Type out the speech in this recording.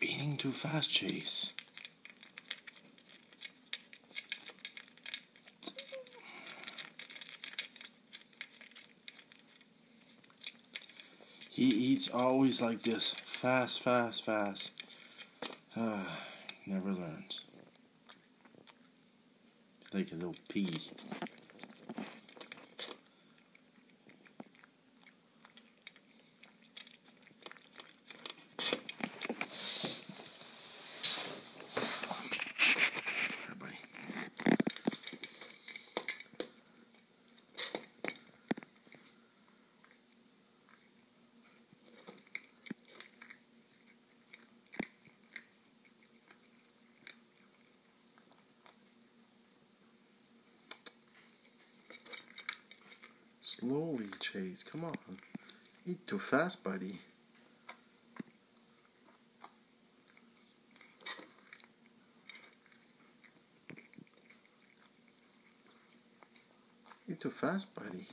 Eating too fast, Chase. He eats always like this. Fast, fast, fast. Never learns. It's like a little pea. Here, buddy. Slowly, Chase. Come on. Eat too fast, buddy. Eat too fast, buddy.